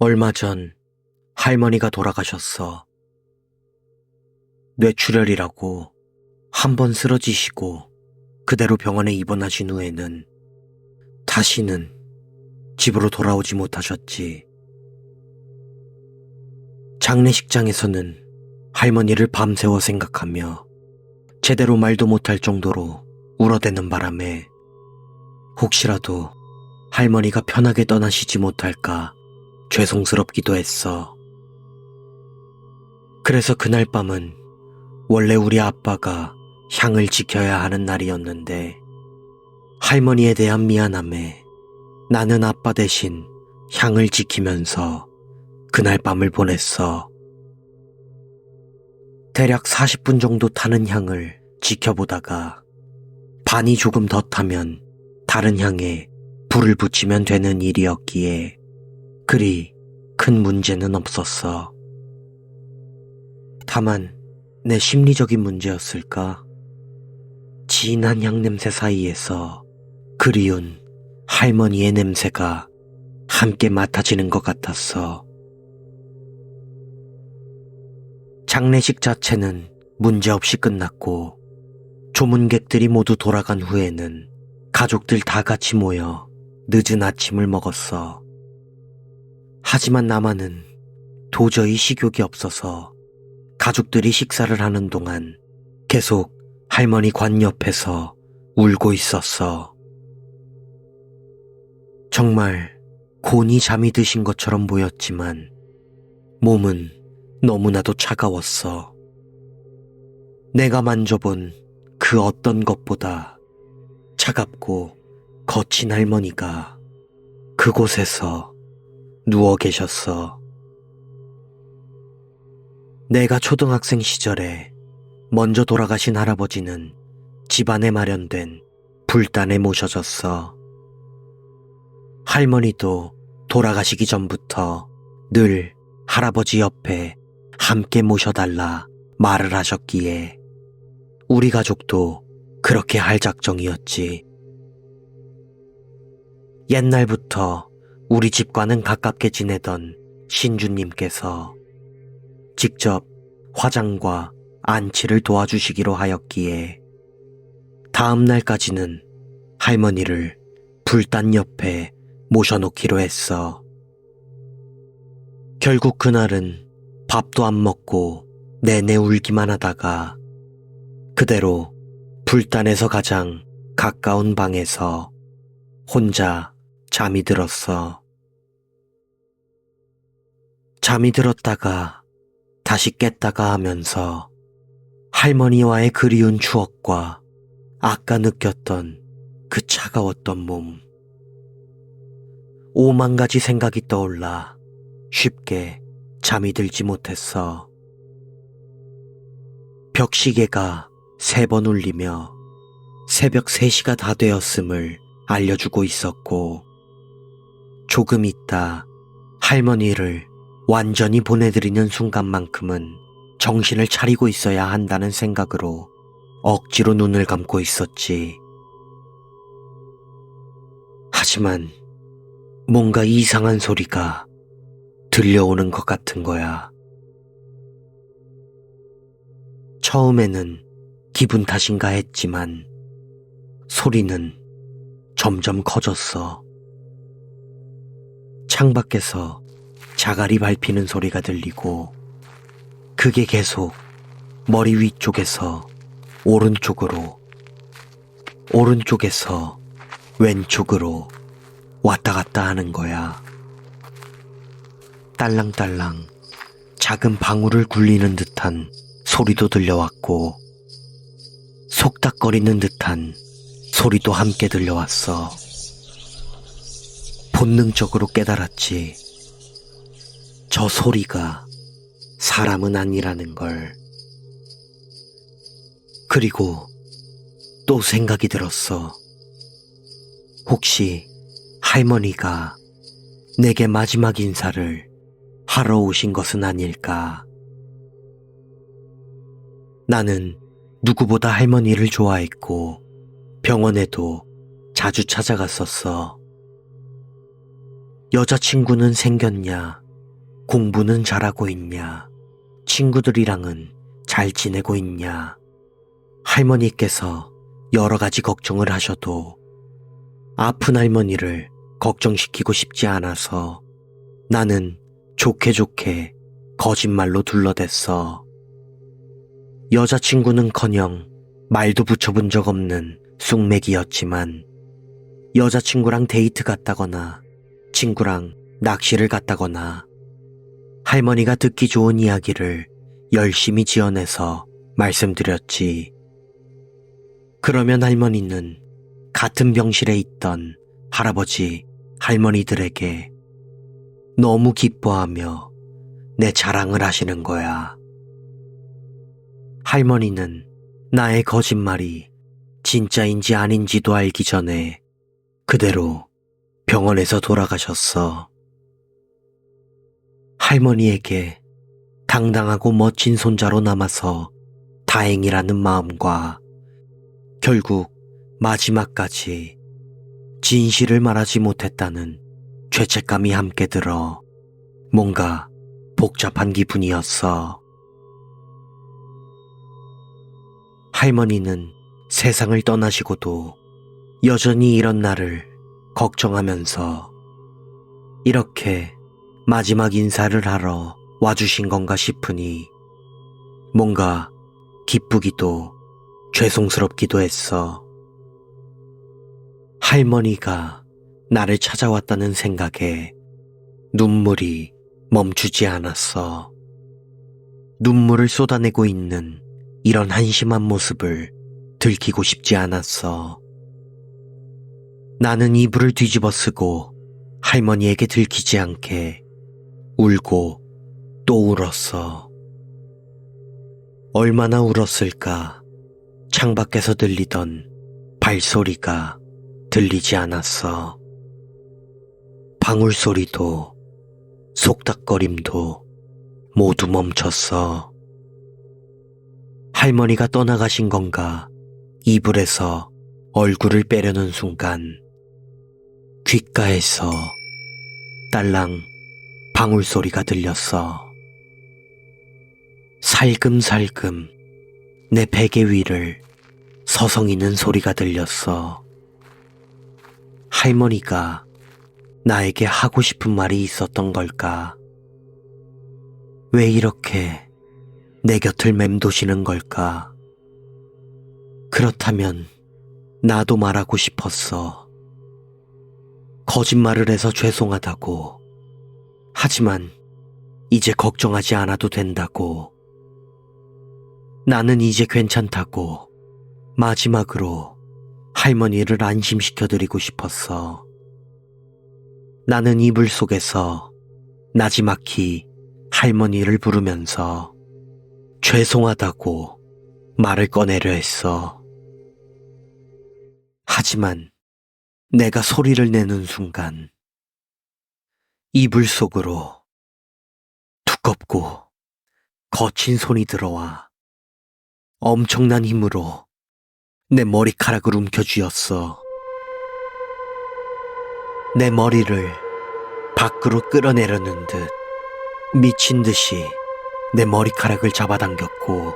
얼마 전 할머니가 돌아가셨어. 뇌출혈이라고 한 번 쓰러지시고 그대로 병원에 입원하신 후에는 다시는 집으로 돌아오지 못하셨지. 장례식장에서는 할머니를 밤새워 생각하며 제대로 말도 못할 정도로 울어대는 바람에 혹시라도 할머니가 편하게 떠나시지 못할까 죄송스럽기도 했어. 그래서 그날 밤은 원래 우리 아빠가 향을 지켜야 하는 날이었는데 할머니에 대한 미안함에 나는 아빠 대신 향을 지키면서 그날 밤을 보냈어. 대략 40분 정도 타는 향을 지켜보다가 반이 조금 더 타면 다른 향에 불을 붙이면 되는 일이었기에 그리 큰 문제는 없었어. 다만 내 심리적인 문제였을까? 진한 향 냄새 사이에서 그리운 할머니의 냄새가 함께 맡아지는 것 같았어. 장례식 자체는 문제없이 끝났고 조문객들이 모두 돌아간 후에는 가족들 다 같이 모여 늦은 아침을 먹었어. 하지만 나만은 도저히 식욕이 없어서 가족들이 식사를 하는 동안 계속 할머니 관 옆에서 울고 있었어. 정말 곤히 잠이 드신 것처럼 보였지만 몸은 너무나도 차가웠어. 내가 만져본 그 어떤 것보다 차갑고 거친 할머니가 그곳에서 누워 계셨어. 내가 초등학생 시절에 먼저 돌아가신 할아버지는 집안에 마련된 불단에 모셔졌어. 할머니도 돌아가시기 전부터 늘 할아버지 옆에 함께 모셔달라 말을 하셨기에 우리 가족도 그렇게 할 작정이었지. 옛날부터 우리 집과는 가깝게 지내던 신주님께서 직접 화장과 안치를 도와주시기로 하였기에 다음 날까지는 할머니를 불단 옆에 모셔놓기로 했어. 결국 그날은 밥도 안 먹고 내내 울기만 하다가 그대로 불단에서 가장 가까운 방에서 혼자 잠이 들었어. 잠이 들었다가 다시 깼다가 하면서 할머니와의 그리운 추억과 아까 느꼈던 그 차가웠던 몸, 5만 가지 생각이 떠올라 쉽게 잠이 들지 못했어. 벽시계가 3번 울리며 새벽 3시가 다 되었음을 알려주고 있었고 조금 있다 할머니를 완전히 보내드리는 순간만큼은 정신을 차리고 있어야 한다는 생각으로 억지로 눈을 감고 있었지. 하지만 뭔가 이상한 소리가 들려오는 것 같은 거야. 처음에는 기분 탓인가 했지만 소리는 점점 커졌어. 창밖에서 자갈이 밟히는 소리가 들리고 그게 계속 머리 위쪽에서 오른쪽으로, 오른쪽에서 왼쪽으로 왔다 갔다 하는 거야. 딸랑딸랑 작은 방울을 굴리는 듯한 소리도 들려왔고 속닥거리는 듯한 소리도 함께 들려왔어. 본능적으로 깨달았지. 저 소리가 사람은 아니라는 걸. 그리고 또 생각이 들었어. 혹시 할머니가 내게 마지막 인사를 하러 오신 것은 아닐까? 나는 누구보다 할머니를 좋아했고 병원에도 자주 찾아갔었어. 여자친구는 생겼냐, 공부는 잘하고 있냐? 친구들이랑은 잘 지내고 있냐? 할머니께서 여러 가지 걱정을 하셔도 아픈 할머니를 걱정시키고 싶지 않아서 나는 좋게 좋게 거짓말로 둘러댔어. 여자친구는커녕 말도 붙여본 적 없는 쑥맥이었지만 여자친구랑 데이트 갔다거나 친구랑 낚시를 갔다거나 할머니가 듣기 좋은 이야기를 열심히 지어내서 말씀드렸지. 그러면 할머니는 같은 병실에 있던 할아버지, 할머니들에게 너무 기뻐하며 내 자랑을 하시는 거야. 할머니는 나의 거짓말이 진짜인지 아닌지도 알기 전에 그대로 병원에서 돌아가셨어. 할머니에게 당당하고 멋진 손자로 남아서 다행이라는 마음과 결국 마지막까지 진실을 말하지 못했다는 죄책감이 함께 들어 뭔가 복잡한 기분이었어. 할머니는 세상을 떠나시고도 여전히 이런 나를 걱정하면서 이렇게 마지막 인사를 하러 와주신 건가 싶으니 뭔가 기쁘기도 죄송스럽기도 했어. 할머니가 나를 찾아왔다는 생각에 눈물이 멈추지 않았어. 눈물을 쏟아내고 있는 이런 한심한 모습을 들키고 싶지 않았어. 나는 이불을 뒤집어 쓰고 할머니에게 들키지 않게 울고 또 울었어. 얼마나 울었을까. 창밖에서 들리던 발소리가 들리지 않았어. 방울소리도 속닥거림도 모두 멈췄어. 할머니가 떠나가신 건가 이불에서 얼굴을 빼려는 순간 귓가에서 딸랑 방울소리가 들렸어. 살금살금 내 베개 위를 서성이는 소리가 들렸어. 할머니가 나에게 하고 싶은 말이 있었던 걸까? 왜 이렇게 내 곁을 맴도시는 걸까? 그렇다면 나도 말하고 싶었어. 거짓말을 해서 죄송하다고. 하지만 이제 걱정하지 않아도 된다고. 나는 이제 괜찮다고 마지막으로 할머니를 안심시켜드리고 싶었어. 나는 이불 속에서 나지막히 할머니를 부르면서 죄송하다고 말을 꺼내려 했어. 하지만 내가 소리를 내는 순간 이불 속으로 두껍고 거친 손이 들어와 엄청난 힘으로 내 머리카락을 움켜쥐었어. 내 머리를 밖으로 끌어내려는 듯 미친 듯이 내 머리카락을 잡아당겼고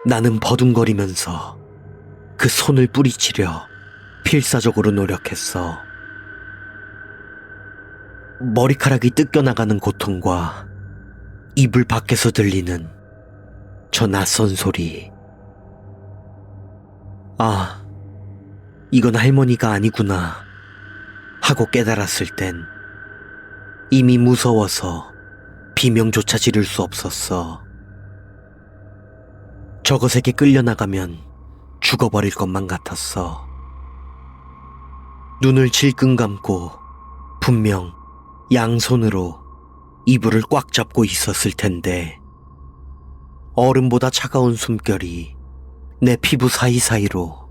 나는 버둥거리면서 그 손을 뿌리치려 필사적으로 노력했어. 머리카락이 뜯겨나가는 고통과 이불 밖에서 들리는 저 낯선 소리. 아, 이건 할머니가 아니구나 하고 깨달았을 땐 이미 무서워서 비명조차 지를 수 없었어. 저것에게 끌려나가면 죽어버릴 것만 같았어. 눈을 질끈 감고 분명 양손으로 이불을 꽉 잡고 있었을 텐데 얼음보다 차가운 숨결이 내 피부 사이사이로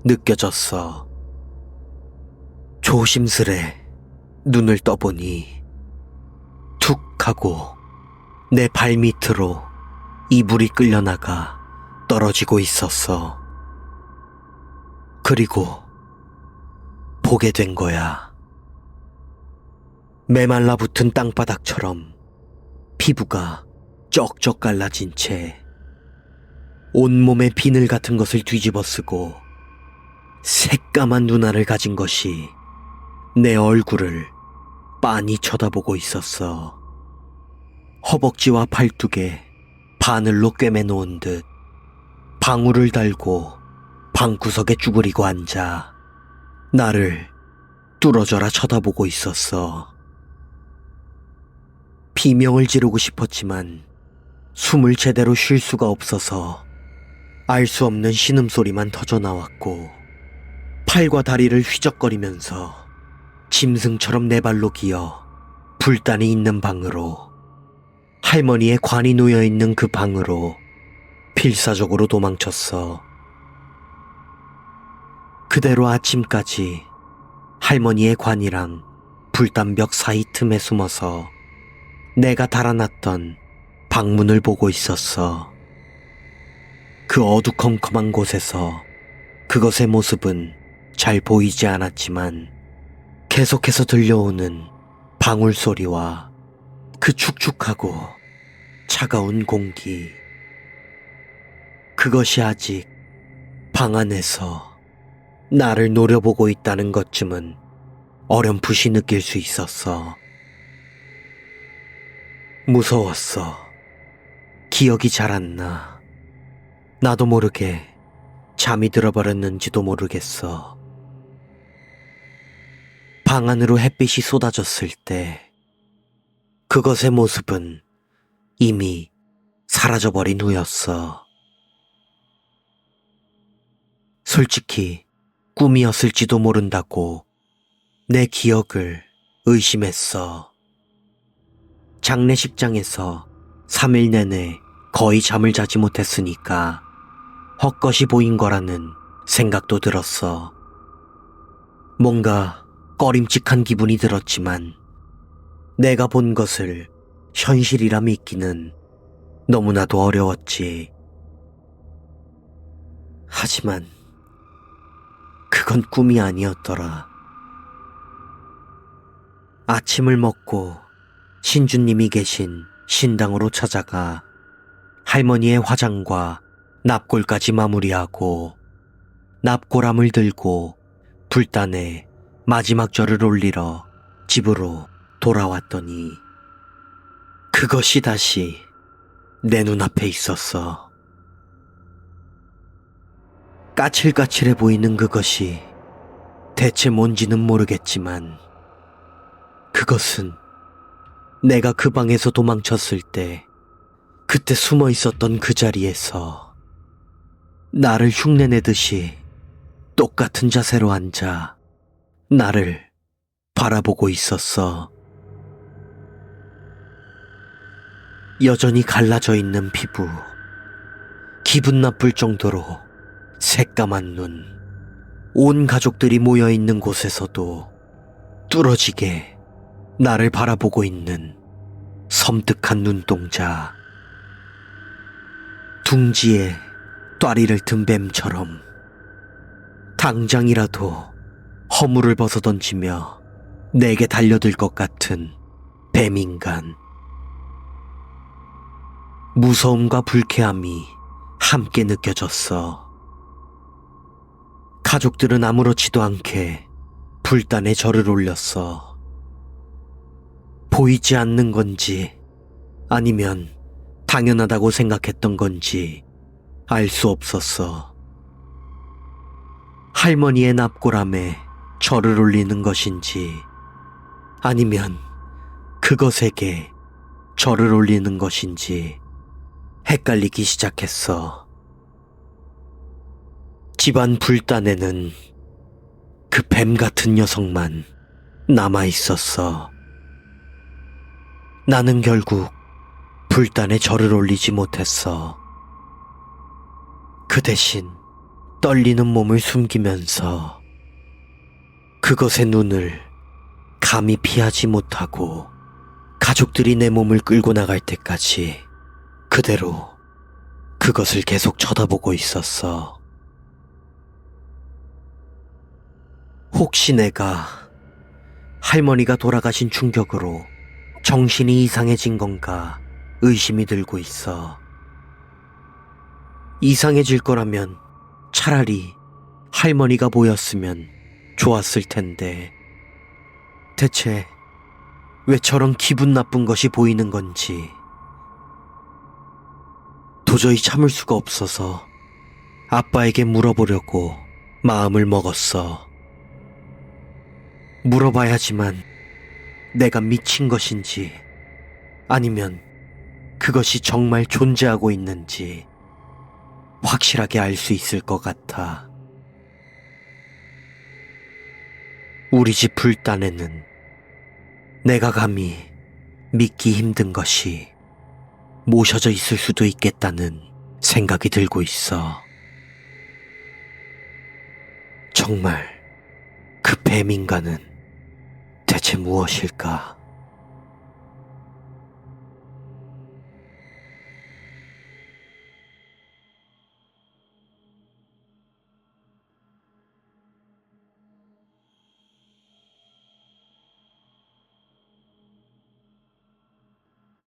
느껴졌어. 조심스레 눈을 떠보니 툭 하고 내 발밑으로 이불이 끌려나가 떨어지고 있었어. 그리고 보게 된 거야. 메말라붙은 땅바닥처럼 피부가 쩍쩍 갈라진 채 온몸에 비늘 같은 것을 뒤집어 쓰고 새까만 눈알을 가진 것이 내 얼굴을 빤히 쳐다보고 있었어. 허벅지와 팔뚝에 바늘로 꿰매놓은 듯 방울을 달고 방구석에 쭈그리고 앉아 나를 뚫어져라 쳐다보고 있었어. 비명을 지르고 싶었지만 숨을 제대로 쉴 수가 없어서 알 수 없는 신음소리만 터져나왔고 팔과 다리를 휘적거리면서 짐승처럼 네 발로 기어 불단이 있는 방으로, 할머니의 관이 놓여있는 그 방으로 필사적으로 도망쳤어. 그대로 아침까지 할머니의 관이랑 불단벽 사이 틈에 숨어서 내가 달아놨던 방문을 보고 있었어. 그 어두컴컴한 곳에서 그것의 모습은 잘 보이지 않았지만 계속해서 들려오는 방울 소리와 그 축축하고 차가운 공기, 그것이 아직 방 안에서 나를 노려보고 있다는 것쯤은 어렴풋이 느낄 수 있었어. 무서웠어. 기억이 잘 안 나. 나도 모르게 잠이 들어버렸는지도 모르겠어. 방 안으로 햇빛이 쏟아졌을 때 그것의 모습은 이미 사라져버린 후였어. 솔직히 꿈이었을지도 모른다고 내 기억을 의심했어. 장례식장에서 3일 내내 거의 잠을 자지 못했으니까 헛것이 보인 거라는 생각도 들었어. 뭔가 꺼림칙한 기분이 들었지만 내가 본 것을 현실이라 믿기는 너무나도 어려웠지. 하지만 그건 꿈이 아니었더라. 아침을 먹고 신주님이 계신 신당으로 찾아가 할머니의 화장과 납골까지 마무리하고 납골함을 들고 불단에 마지막 절을 올리러 집으로 돌아왔더니 그것이 다시 내 눈앞에 있었어. 까칠까칠해 보이는 그것이 대체 뭔지는 모르겠지만 그것은 내가 그 방에서 도망쳤을 때 그때 숨어 있었던 그 자리에서 나를 흉내내듯이 똑같은 자세로 앉아 나를 바라보고 있었어. 여전히 갈라져 있는 피부, 기분 나쁠 정도로 새까만 눈, 온 가족들이 모여있는 곳에서도 뚫어지게 나를 바라보고 있는 섬뜩한 눈동자, 둥지에 또아리를 든 뱀처럼 당장이라도 허물을 벗어던지며 내게 달려들 것 같은 뱀인간. 무서움과 불쾌함이 함께 느껴졌어. 가족들은 아무렇지도 않게 불단에 절을 올렸어. 보이지 않는 건지 아니면 당연하다고 생각했던 건지 알 수 없었어. 할머니의 납골함에 절을 올리는 것인지 아니면 그것에게 절을 올리는 것인지 헷갈리기 시작했어. 집안 불단에는 그 뱀 같은 녀석만 남아 있었어. 나는 결국 불단에 절을 올리지 못했어. 그 대신 떨리는 몸을 숨기면서 그것의 눈을 감히 피하지 못하고 가족들이 내 몸을 끌고 나갈 때까지 그대로 그것을 계속 쳐다보고 있었어. 혹시 내가 할머니가 돌아가신 충격으로 정신이 이상해진 건가 의심이 들고 있어. 이상해질 거라면 차라리 할머니가 보였으면 좋았을 텐데 대체 왜 저런 기분 나쁜 것이 보이는 건지 도저히 참을 수가 없어서 아빠에게 물어보려고 마음을 먹었어. 물어봐야지만 내가 미친 것인지 아니면 그것이 정말 존재하고 있는지 확실하게 알 수 있을 것 같아. 우리 집 불단에는 내가 감히 믿기 힘든 것이 모셔져 있을 수도 있겠다는 생각이 들고 있어. 정말 그 뱀인간은 대체 무엇일까?